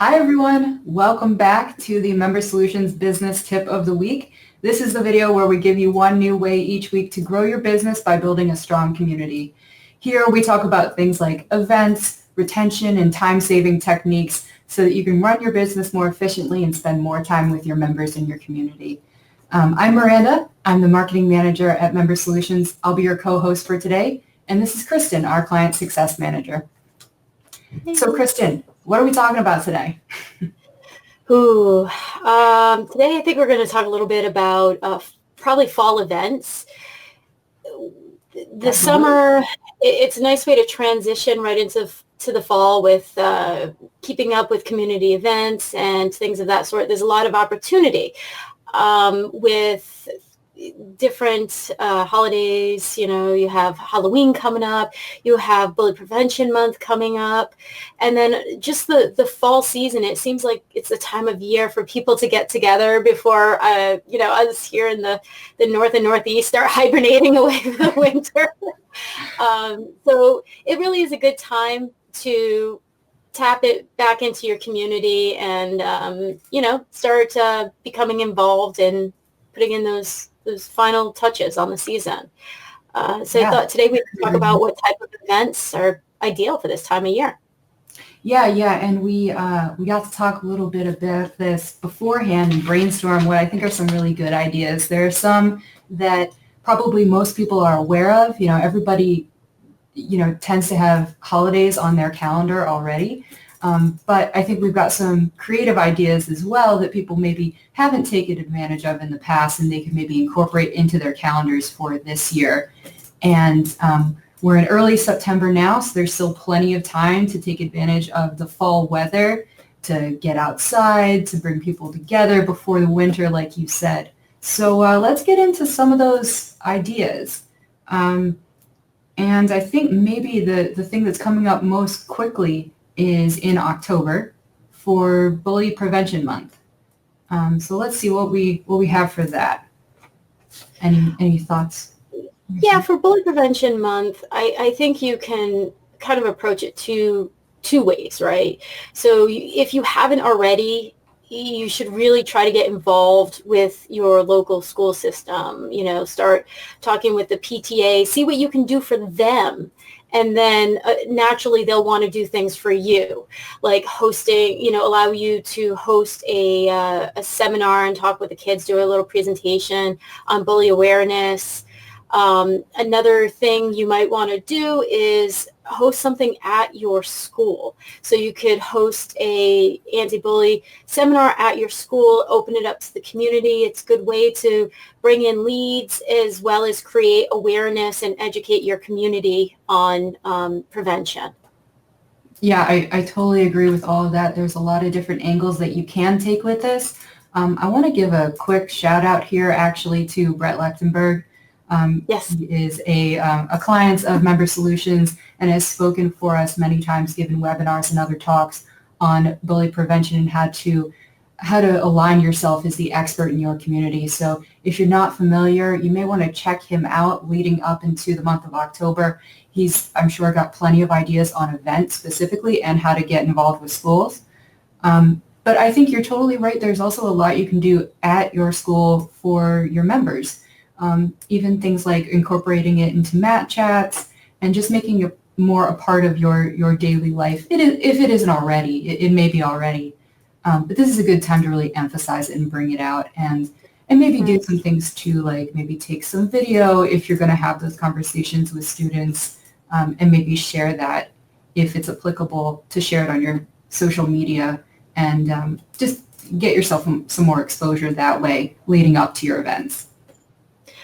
Hi everyone, welcome back to the Member Solutions Business Tip of the Week. This is the video where we give you one new way each week to grow your business by building a strong community. Here we talk about things like events, retention, and time-saving techniques so that you can run your business more efficiently and spend more time with your members in your community. I'm Miranda. I'm the marketing manager at Member Solutions. I'll be your co-host for today. And this is Kristen, our client success manager. So Kristen, what are we talking about today? Today I think we're going to talk a little bit about probably fall events. The summer, it's a nice way to transition right into the fall with keeping up with community events and things of that sort. There's a lot of opportunity with different holidays. You know, you have Halloween coming up, you have Bully Prevention Month coming up, and then just the fall season. It seems like it's the time of year for people to get together before us here in the north and northeast start hibernating away for the winter. So it really is a good time to tap it back into your community and start becoming involved and putting in those final touches on the season. I thought today we could talk about what type of events are ideal for this time of year. Yeah, and we got to talk a little bit about this beforehand and brainstorm what I think are some really good ideas. There are some that probably most people are aware of. You know, everybody, tends to have holidays on their calendar already. But I think we've got some creative ideas as well that people maybe haven't taken advantage of in the past, and they can maybe incorporate into their calendars for this year. And we're in early September now, so there's still plenty of time to take advantage of the fall weather, to get outside, to bring people together before the winter, like you said. So let's get into some of those ideas. And I think maybe the thing that's coming up most quickly is in October for Bully Prevention Month. So let's see what we have for that. Any thoughts? Yeah, for Bully Prevention Month, I think you can kind of approach it two ways, right? So if you haven't already, you should really try to get involved with your local school system. Start talking with the PTA, see what you can do for them. And then naturally they'll want to do things for you, like hosting, allow you to host a seminar and talk with the kids, do a little presentation on bully awareness. Another thing you might want to do is host something at your school. So you could host a anti-bully seminar at your school, open it up to the community. It's a good way to bring in leads as well as create awareness and educate your community on prevention. Yeah, I totally agree with all of that. There's a lot of different angles that you can take with this. I want to give a quick shout out here actually to Brett Lechtenberg. Yes. He is a client of Member Solutions and has spoken for us many times, given webinars and other talks on bully prevention and how to align yourself as the expert in your community. So if you're not familiar, you may want to check him out leading up into the month of October. He's, I'm sure, got plenty of ideas on events specifically and how to get involved with schools. But I think you're totally right. There's also a lot you can do at your school for your members. Even things like incorporating it into mat chats and just making it more a part of your daily life. If it isn't already, it may be already. But this is a good time to really emphasize it and bring it out and maybe do some things too, like maybe take some video if you're going to have those conversations with students, and maybe share that if it's applicable to share it on your social media and just get yourself some more exposure that way leading up to your events.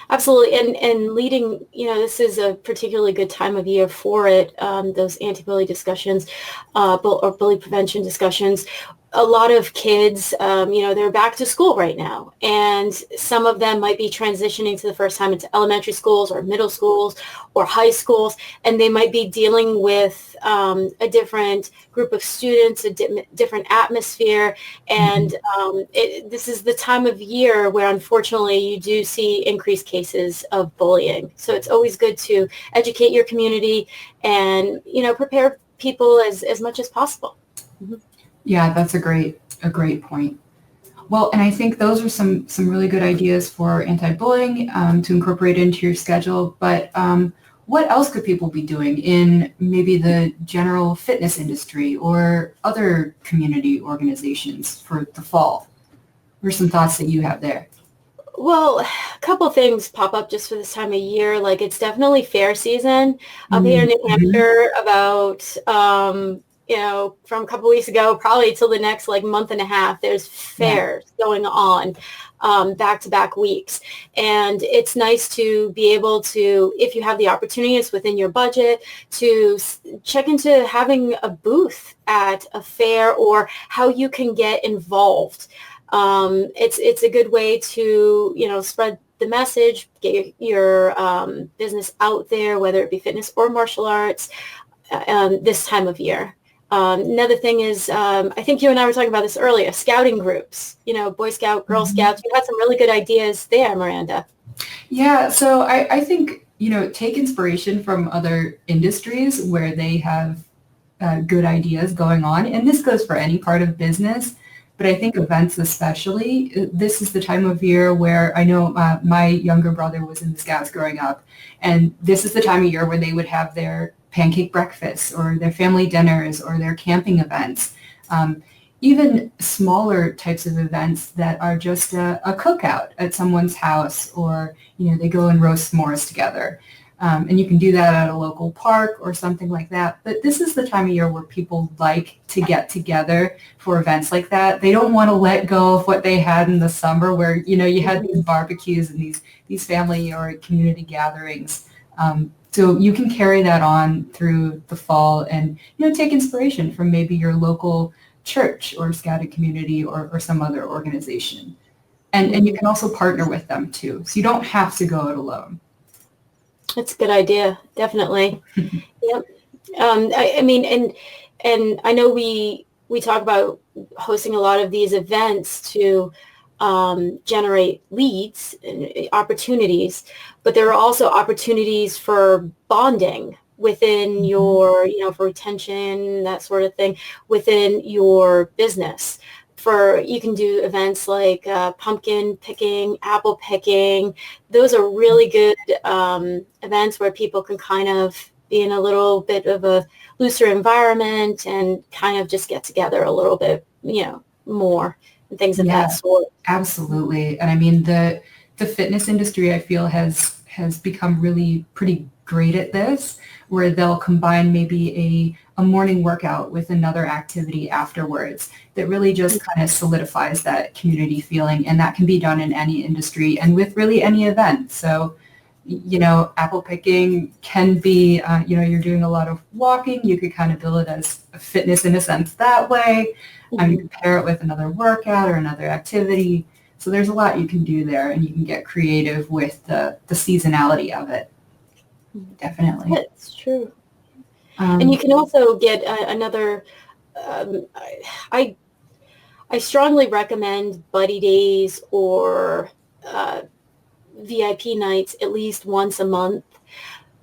Absolutely. And leading, this is a particularly good time of year for it, those anti-bully discussions or bully prevention discussions. A lot of kids, they're back to school right now, and some of them might be transitioning to the first time into elementary schools or middle schools or high schools, and they might be dealing with a different group of students, a different atmosphere, and this is the time of year where unfortunately you do see increased cases of bullying. So it's always good to educate your community and, prepare people as much as possible. Mm-hmm. Yeah, that's a great point. Well, and I think those are some really good ideas for anti-bullying to incorporate into your schedule. But what else could people be doing in maybe the general fitness industry or other community organizations for the fall? What are some thoughts that you have there? Well, a couple things pop up just for this time of year. Like it's definitely fair season up here in New Mm-hmm. Hampshire. About from a couple weeks ago, probably till the next like month and a half. There's Yeah. fairs going on back to back weeks, and it's nice to be able to, if you have the opportunity, it's within your budget to check into having a booth at a fair or how you can get involved. It's a good way to, spread the message, get your business out there, whether it be fitness or martial arts, this time of year. Another thing is, I think you and I were talking about this earlier, scouting groups, Boy Scout, Girl Mhm. Scouts. You had some really good ideas there, Miranda. Yeah, so I think, take inspiration from other industries where they have good ideas going on. And this goes for any part of business, but I think events especially. This is the time of year where I know my younger brother was in the Scouts growing up, and this is the time of year where they would have their pancake breakfasts or their family dinners or their camping events. Um, Even smaller types of events that are just a cookout at someone's house, or they go and roast s'mores together. And you can do that at a local park or something like that. But this is the time of year where people like to get together for events like that. They don't want to let go of what they had in the summer where, you had these barbecues and these family or community gatherings. So you can carry that on through the fall and, take inspiration from maybe your local church or scouting community or some other organization. And you Mhm. can also partner with them too. So you don't have to go it alone. That's a good idea, definitely. Yep. I mean, and I know we talk about hosting a lot of these events to generate leads and opportunities, but there are also opportunities for bonding within Mhm. your, for retention, that sort of thing, within your business. You can do events like pumpkin picking, apple picking. Those are really good events where people can kind of be in a little bit of a looser environment and kind of just get together a little bit, more and things of that Yeah, sort. absolutely. And I mean, the fitness industry, I feel, has become really pretty great at this, where they'll combine maybe a morning workout with another activity afterwards that really just kind of solidifies that community feeling. And that can be done in any industry and with really any event. So, apple picking can be, you're doing a lot of walking. You could kind of bill it as a fitness in a sense that way. You Mhm. can pair it with another workout or another activity. So there's a lot you can do there, and you can get creative with the seasonality of it. Definitely. That's true. And you Um, can also get another, um, I, I strongly recommend buddy days or VIP nights at least once a month.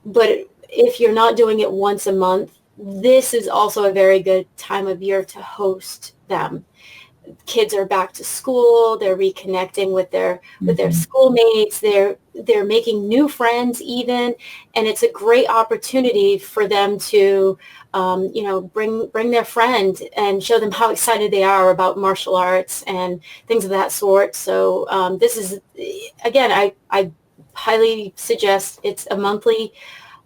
But if you're not doing it once a month, this is also a very good time of year to host them. Kids are back to school, they're reconnecting with their mhm. schoolmates, they're making new friends even, and it's a great opportunity for them to bring their friend and show them how excited they are about martial arts and things of that sort. So this is, again, I highly suggest it's a monthly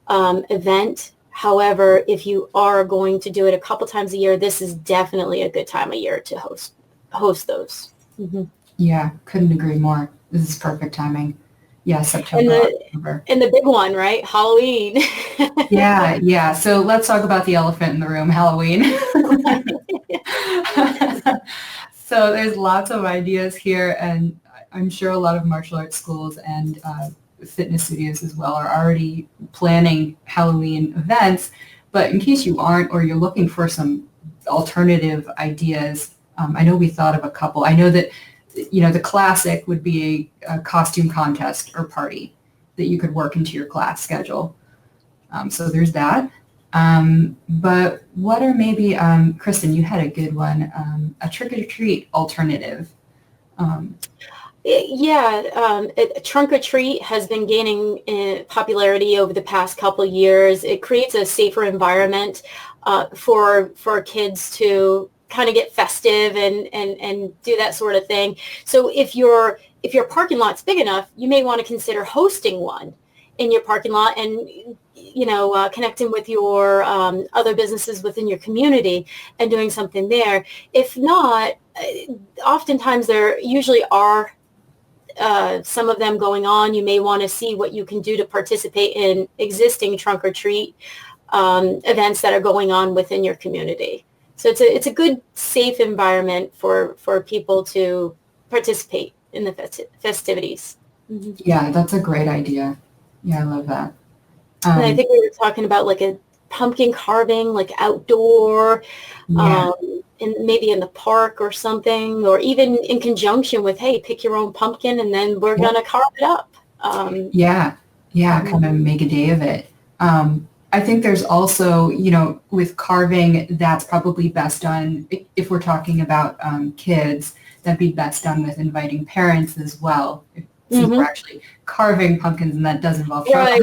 event. However, if you are going to do it a couple times a year, this is definitely a good time of year to host those. Hmm. Yeah, couldn't agree more. This is perfect timing. Yeah, And September, the October. and the big one, right? Halloween. Yeah, yeah. So let's talk about the elephant in the room, Halloween. So there's lots of ideas here, and I'm sure a lot of martial arts schools and fitness studios as well are already planning Halloween events. But in case you aren't, or you're looking for some alternative ideas, I know we thought of a couple. I know that, the classic would be a costume contest or party that you could work into your class schedule. So there's that. But what are maybe, Kristen, you had a good one, a trick-or-treat alternative. Um, Trunk or treat has been gaining popularity over the past couple of years. It creates a safer environment for kids to kind of get festive and do that sort of thing. So if your parking lot's big enough, you may want to consider hosting one in your parking lot and connecting with your other businesses within your community and doing something there. If not, oftentimes there usually are some of them going on. You may want to see what you can do to participate in existing trunk or treat events that are going on within your community. So it's a good, safe environment for people to participate in the festivities. Mm-hmm. Yeah, that's a great idea. Yeah, I love that. And I think we were talking about like a pumpkin carving, like outdoor, Yeah. and maybe in the park or something, or even in conjunction with, hey, pick your own pumpkin and then we're going to carve it up. Yeah, kind of make a day of it. I think there's also, with carving, that's probably best done, if we're talking about kids, that'd be best done with inviting parents as well. Since we're actually carving pumpkins and that does involve right,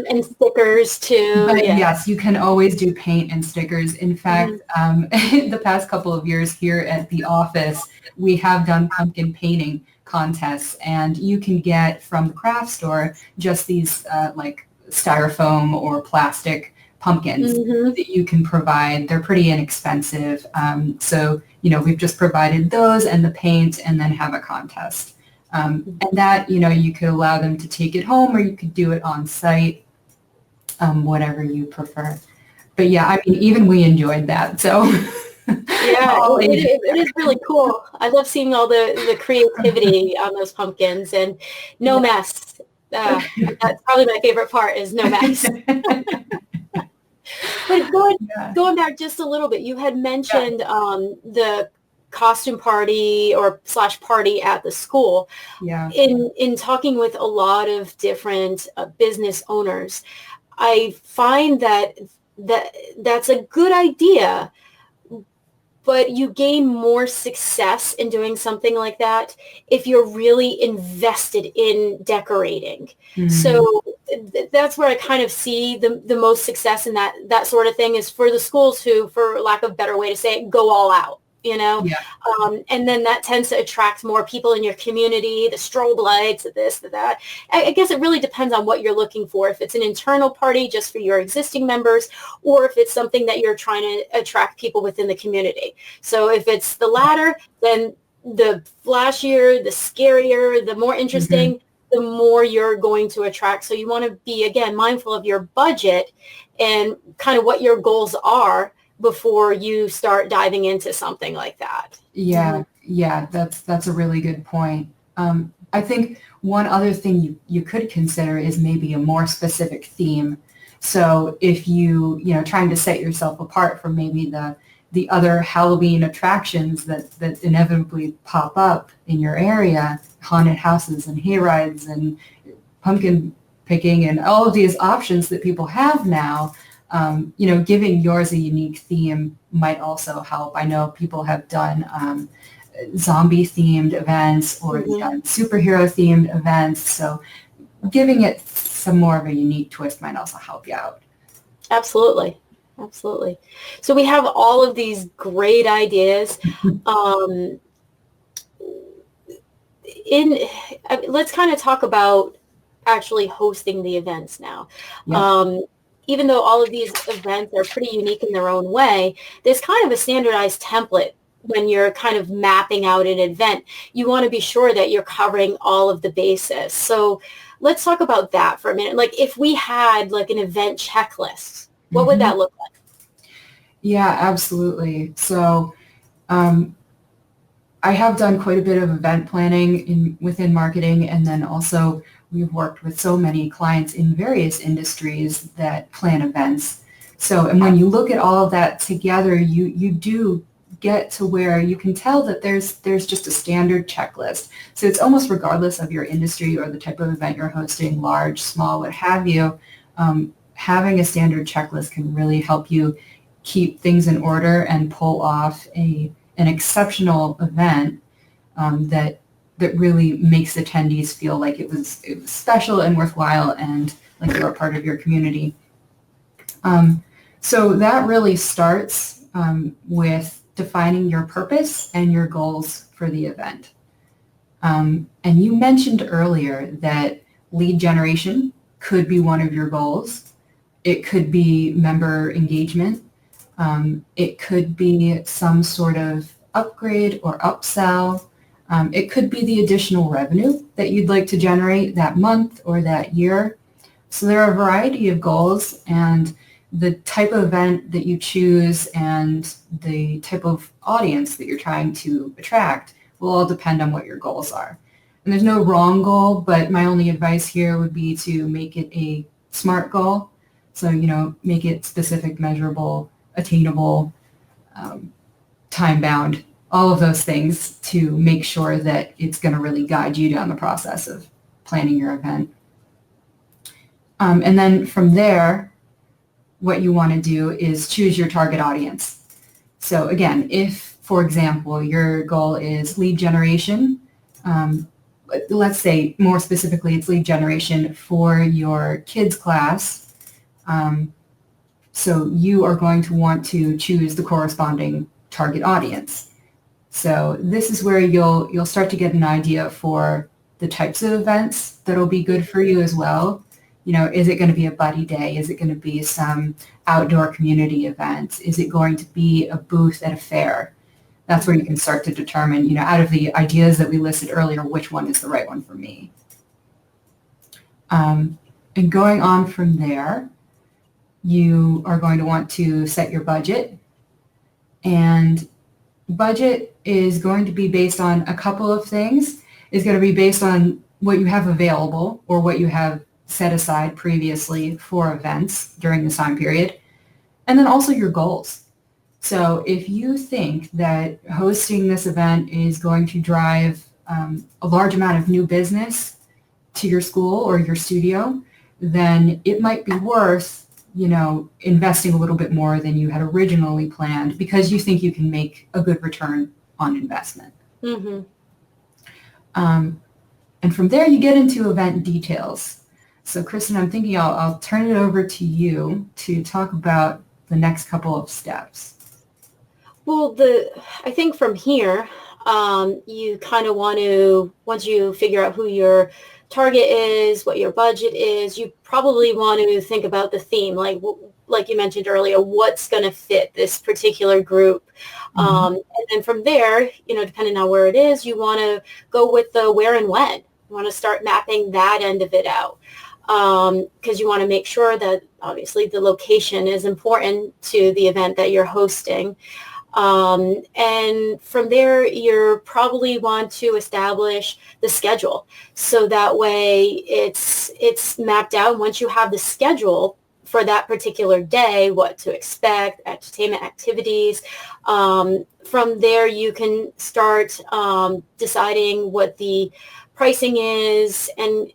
and stickers too. But yes, you can always do paint and stickers. In fact, the past couple of years here at the office, we have done pumpkin painting contests, and you can get from the craft store just these like styrofoam or plastic pumpkins that you can provide. They're pretty inexpensive. So, we've just provided those and the paint and then have a contest. And that, you could allow them to take it home or you could do it on site, whatever you prefer. But yeah, I mean, even we enjoyed that. So yeah, it is really cool. I love seeing all the creativity on those pumpkins and no mess. That's probably my favorite part is no mess. But going back just a little bit, you had mentioned the costume party or / party at the school. Yeah. In talking with a lot of different business owners, I find that's a good idea, but you gain more success in doing something like that if you're really invested in decorating. So that's where I kind of see the most success in that sort of thing is for the schools who, for lack of a better way to say it, go all out. And then that tends to attract more people in your community, the strobe lights, this, that. I guess it really depends on what you're looking for. If it's an internal party just for your existing members, or if it's something that you're trying to attract people within the community. So if it's the latter, then the flashier, the scarier, the more interesting, the more you're going to attract. So you want to be, again, mindful of your budget and kind of what your goals are before you start diving into something like that. Yeah, that's a really good point. I think one other thing you could consider is maybe a more specific theme. So if trying to set yourself apart from maybe the other Halloween attractions that inevitably pop up in your area, haunted houses and hayrides and pumpkin picking and all of these options that people have now, giving yours a unique theme might also help. I know people have done zombie-themed events or done superhero-themed events, so giving it some more of a unique twist might also help you out. Absolutely. So we have all of these great ideas. Let's kind of talk about actually hosting the events now. Yeah. Even though all of these events are pretty unique in their own way, there's kind of a standardized template when you're kind of mapping out an event. You want to be sure that you're covering all of the bases. So let's talk about that for a minute. Like if we had like an event checklist, what would that look like? Yeah, absolutely. So I have done quite a bit of event planning within marketing, and then also we've worked with so many clients in various industries that plan events. So, and when you look at all of that together, you do get to where you can tell that there's just a standard checklist. So it's almost regardless of your industry or the type of event you're hosting, large, small, what have you, having a standard checklist can really help you keep things in order and pull off an exceptional event that really makes attendees feel like it was special and worthwhile and like you're a part of your community. So that really starts with defining your purpose and your goals for the event. And you mentioned earlier that lead generation could be one of your goals. It could be member engagement. It could be some sort of upgrade or upsell. It could be the additional revenue that you'd like to generate that month or that year. So there are a variety of goals, and the type of event that you choose and the type of audience that you're trying to attract will all depend on what your goals are. And there's no wrong goal, but my only advice here would be to make it a SMART goal. So, make it specific, measurable, attainable, time-bound, all of those things to make sure that it's going to really guide you down the process of planning your event. And then from there, what you want to do is choose your target audience. So again, if, for example, your goal is lead generation, let's say more specifically it's lead generation for your kids class, so you are going to want to choose the corresponding target audience. So this is where you'll start to get an idea for the types of events that'll be good for you as well. Is it going to be a buddy day? Is it going to be some outdoor community event? Is it going to be a booth at a fair? That's where you can start to determine, out of the ideas that we listed earlier, which one is the right one for me. And going on from there, you are going to want to set your budget. And budget is going to be based on a couple of things. It's going to be based on what you have available or what you have set aside previously for events during this time period, and then also your goals. So if you think that hosting this event is going to drive a large amount of new business to your school or your studio, then it might be worth, investing a little bit more than you had originally planned because you think you can make a good return on investment. Mm-hmm. And from there, you get into event details. So, Kristen, I'm thinking I'll turn it over to you to talk about the next couple of steps. Well, I think from here, you kind of want to, once you figure out who your target is, what your budget is, you probably want to think about the theme, like you mentioned earlier, what's going to fit this particular group. Mm-hmm. And then from there, depending on where it is, you want to go with the where and when. You want to start mapping that end of it out. Because you want to make sure that obviously the location is important to the event that you're hosting. And from there, you probably want to establish the schedule. So that way it's mapped out. Once you have the schedule for that particular day, what to expect, entertainment activities, from there you can start deciding what the pricing is and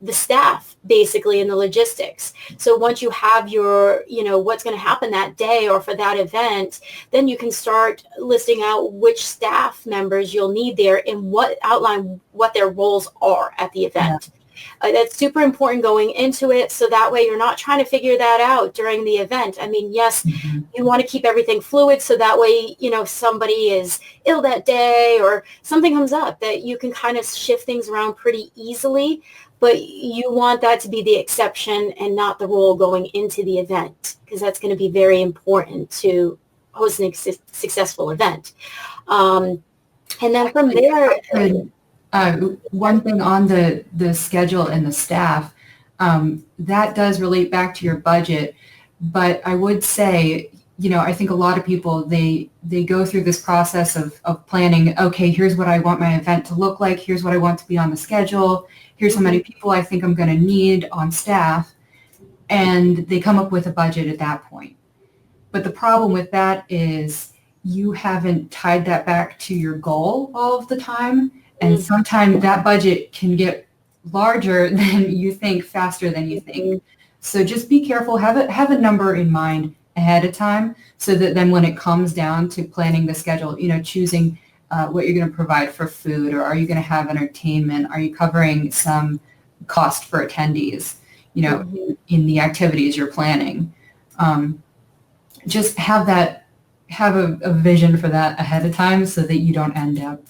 the staff basically and the logistics. So once you have your, what's going to happen that day or for that event, then you can start listing out which staff members you'll need there and outline what their roles are at the event. Yeah. That's super important going into it. So that way you're not trying to figure that out during the event. I mean, yes, mm-hmm. you want to keep everything fluid. So that way, somebody is ill that day or something comes up that you can kind of shift things around pretty easily. But you want that to be the exception and not the rule going into the event, because that's going to be very important to hosting a successful event. And then from there... one thing on the schedule and the staff, that does relate back to your budget. But I would say, I think a lot of people, they go through this process of planning, okay, here's what I want my event to look like. Here's what I want to be on the schedule. Here's how many people I think I'm going to need on staff. And they come up with a budget at that point. But the problem with that is you haven't tied that back to your goal all of the time. And sometimes that budget can get larger than you think, faster than you think. So just be careful, have a number in mind ahead of time so that then when it comes down to planning the schedule, choosing what you're going to provide for food, or are you going to have entertainment? Are you covering some cost for attendees, in the activities you're planning? Just have a vision for that ahead of time so that you don't end up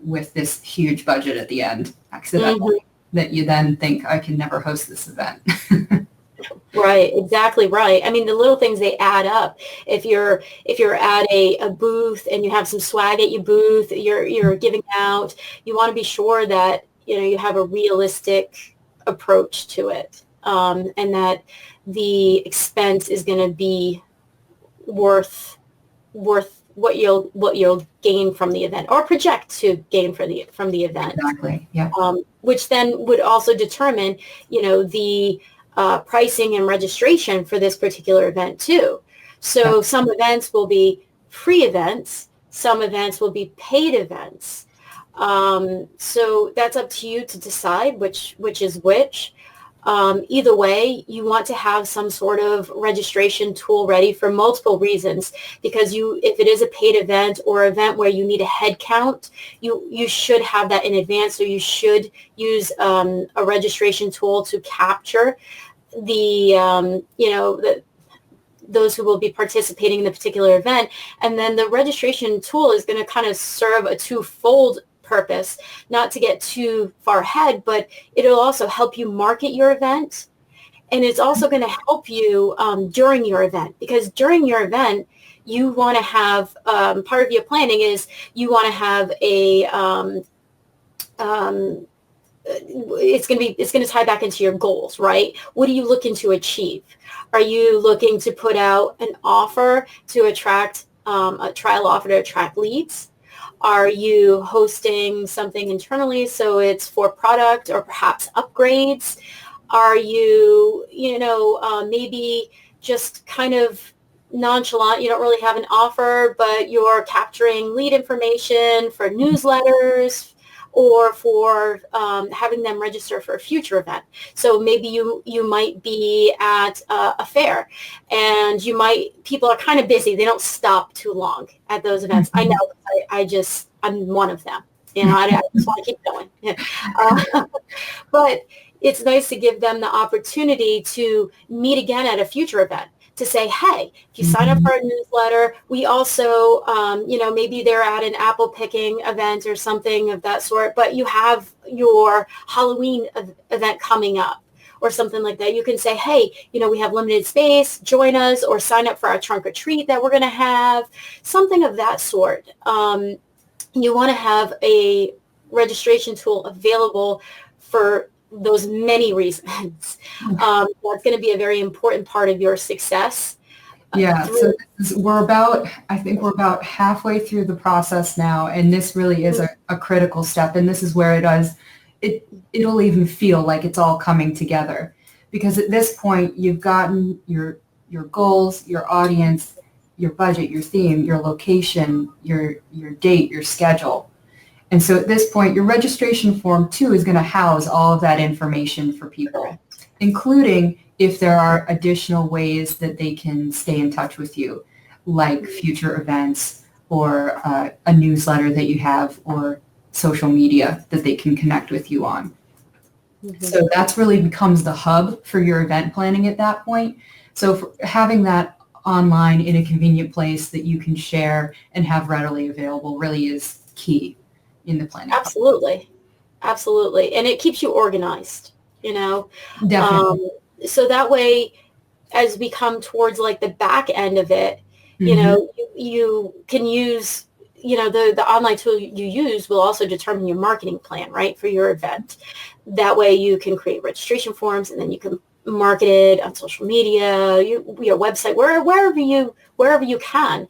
with this huge budget at the end accidentally that you then think I can never host this event. Right, exactly right. I mean, the little things, they add up. If you're at a booth and you have some swag at your booth, you're giving out, you want to be sure that you have a realistic approach to it, and that the expense is going to be worth what you'll gain from the event, or project to gain from the event. Exactly. Yeah. Which then would also determine, the pricing and registration for this particular event too. So some events will be free events, some events will be paid events. So that's up to you to decide which is which. Either way, you want to have some sort of registration tool ready for multiple reasons, because if it is a paid event or event where you need a head count, you should have that in advance. So you should use a registration tool to capture those who will be participating in the particular event. And then the registration tool is going to kind of serve a twofold purpose, not to get too far ahead, but it'll also help you market your event. And it's also going to help you during your event, because during your event, you want to have, part of your planning is you want to have it's going to tie back into your goals, right? What are you looking to achieve? Are you looking to put out an offer to attract, a trial offer to attract leads? Are you hosting something internally so it's for product or perhaps upgrades? Are you, maybe just kind of nonchalant, you don't really have an offer, but you're capturing lead information for newsletters, or for having them register for a future event. So maybe you might be at a fair, and people are kind of busy. They don't stop too long at those events. I know, I'm one of them. I just want to keep going. But it's nice to give them the opportunity to meet again at a future event, to say, hey, if you sign up for our newsletter, we also, maybe they're at an apple picking event or something of that sort, but you have your Halloween event coming up or something like that. You can say, hey, we have limited space, join us, or sign up for our trunk or treat that we're going to have, something of that sort. You want to have a registration tool available for those many reasons. That's going to be a very important part of your success. Yeah, so I think we're about halfway through the process now, and this really is a critical step, and this is where it'll even feel like it's all coming together, because at this point you've gotten your goals, your audience, your budget, your theme, your location, your date, your schedule. And so at this point, your registration form too is going to house all of that information for people, including if there are additional ways that they can stay in touch with you, like future events or a newsletter that you have, or social media that they can connect with you on. So that's really becomes the hub for your event planning at that point. So having that online in a convenient place that you can share and have readily available really is key in the planning. Absolutely. And it keeps you organized, Definitely. So that way, as we come towards like the back end of it, you can use, the online tool you use will also determine your marketing plan, right, for your event. That way you can create registration forms, and then you can market it on social media, your website, wherever you can,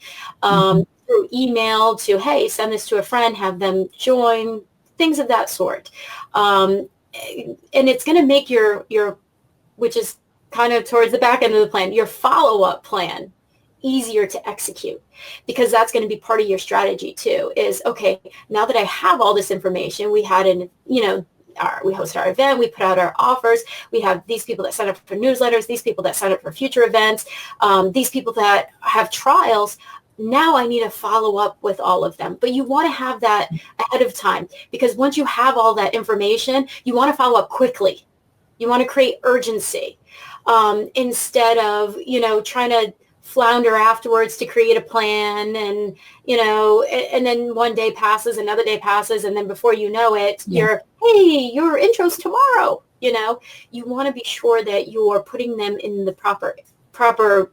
through email to, hey, send this to a friend, have them join, things of that sort. And it's going to make your, which is kind of towards the back end of the plan, your follow-up plan easier to execute, because that's going to be part of your strategy too, is, okay, now that I have all this information, we had we host our event, we put out our offers, we have these people that sign up for newsletters, these people that sign up for future events, these people that have trials. Now I need to follow up with all of them. But you want to have that ahead of time, because once you have all that information, you want to follow up quickly. You want to create urgency instead of, trying to flounder afterwards to create a plan, and, and then one day passes, another day passes, and then before you know it, hey, your intro's tomorrow. You want to be sure that you're putting them in the proper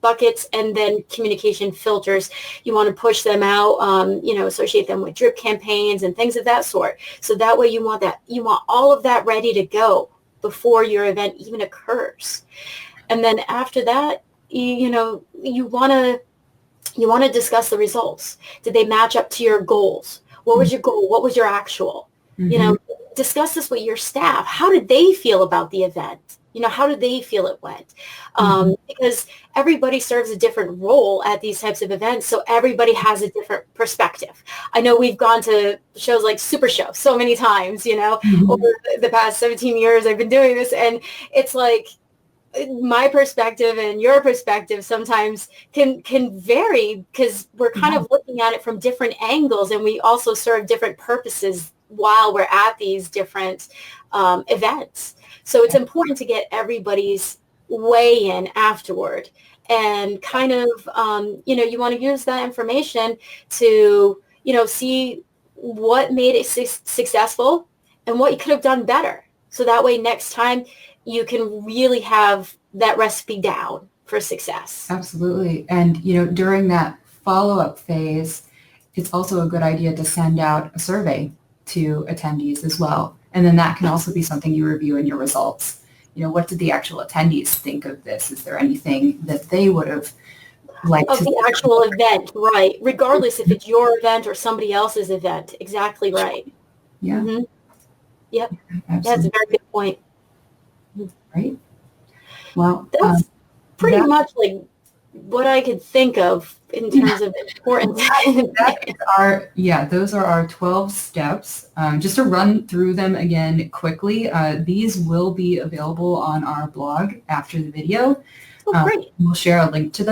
buckets, and then communication filters. You want to push them out, associate them with drip campaigns and things of that sort. So that way you want all of that ready to go before your event even occurs. And then after that, you want to discuss the results. Did they match up to your goals? What was your goal? What was your actual? Mm-hmm. Discuss this with your staff. How did they feel about the event? How did they feel it went? Because everybody serves a different role at these types of events, so everybody has a different perspective. I know we've gone to shows like Super Show so many times, over the past 17 years I've been doing this, and it's like my perspective and your perspective sometimes can vary, because we're kind of looking at it from different angles, and we also serve different purposes while we're at these different events. So it's important to get everybody's weigh in afterward, and kind of, you want to use that information to, see what made it successful and what you could have done better. So that way next time you can really have that recipe down for success. Absolutely. And, during that follow-up phase, it's also a good idea to send out a survey to attendees as well. And then that can also be something you review in your results. What did the actual attendees think of this? Is there anything that they would have liked of to the actual event, right? Regardless if it's your event or somebody else's event. Exactly right. Yeah. Mm-hmm. Yep. Absolutely. That's a very good point. Right. Well, that's pretty much like what I could think of in terms of importance. Those are our 12 steps. Just to run through them again quickly, these will be available on our blog after the video. Oh, great. We'll share a link to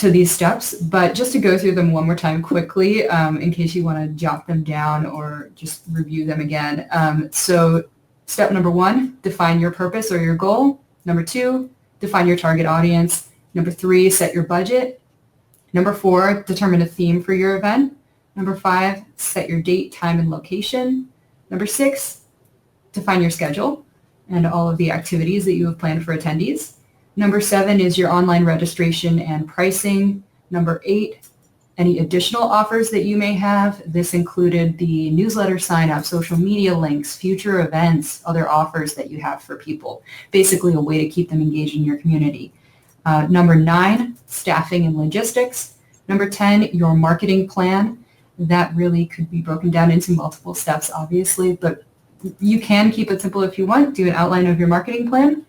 these steps, but just to go through them one more time quickly, in case you want to jot them down or just review them again. So step number 1, define your purpose or your goal. Number 2, define your target audience. Number 3, set your budget. Number 4, determine a theme for your event. Number 5, set your date, time, and location. Number 6, define your schedule and all of the activities that you have planned for attendees. Number 7 is your online registration and pricing. Number 8, any additional offers that you may have. This included the newsletter sign-up, social media links, future events, other offers that you have for people. Basically a way to keep them engaged in your community. Number 9, staffing and logistics. Number 10, your marketing plan. That really could be broken down into multiple steps, obviously, but you can keep it simple if you want. Do an outline of your marketing plan.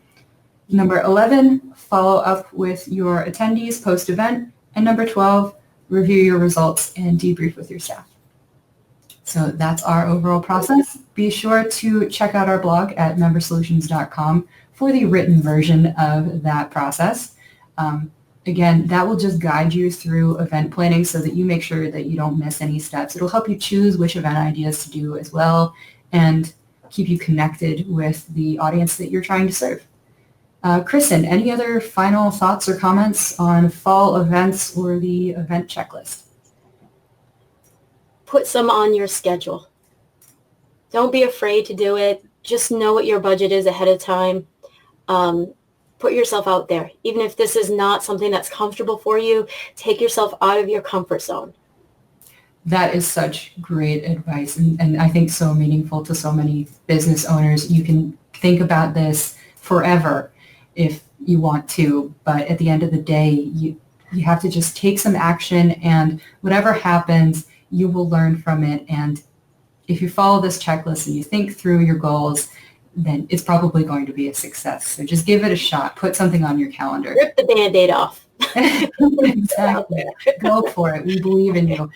Number 11, follow up with your attendees post-event. And number 12, review your results and debrief with your staff. So that's our overall process. Be sure to check out our blog at membersolutions.com for the written version of that process. Again, that will just guide you through event planning so that you make sure that you don't miss any steps. It'll help you choose which event ideas to do as well and keep you connected with the audience that you're trying to serve. Kristen, any other final thoughts or comments on fall events or the event checklist? Put some on your schedule. Don't be afraid to do it. Just know what your budget is ahead of time. Put yourself out there. Even if this is not something that's comfortable for you, take yourself out of your comfort zone. That is such great advice, and I think so meaningful to so many business owners. You can think about this forever if you want to, but at the end of the day, you have to just take some action, and whatever happens, you will learn from it. And if you follow this checklist and you think through your goals, then it's probably going to be a success. So just give it a shot. Put something on your calendar. Rip the Band-Aid off. Exactly. Go for it. We believe in you.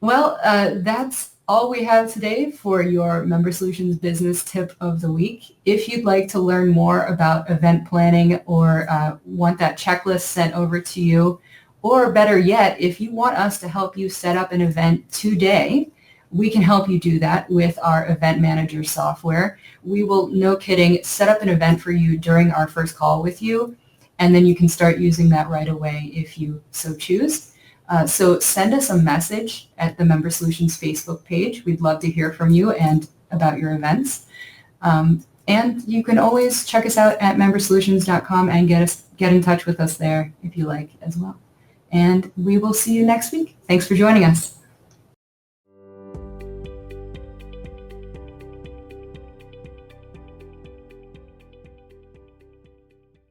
Well, that's all we have today for your Member Solutions business tip of the week. If you'd like to learn more about event planning or want that checklist sent over to you, or better yet, if you want us to help you set up an event today, we can help you do that with our Event Manager software. We will, no kidding, set up an event for you during our first call with you, and then you can start using that right away if you so choose. So send us a message at the Member Solutions Facebook page. We'd love to hear from you and about your events. And you can always check us out at membersolutions.com and get in touch with us there if you like as well. And we will see you next week. Thanks for joining us.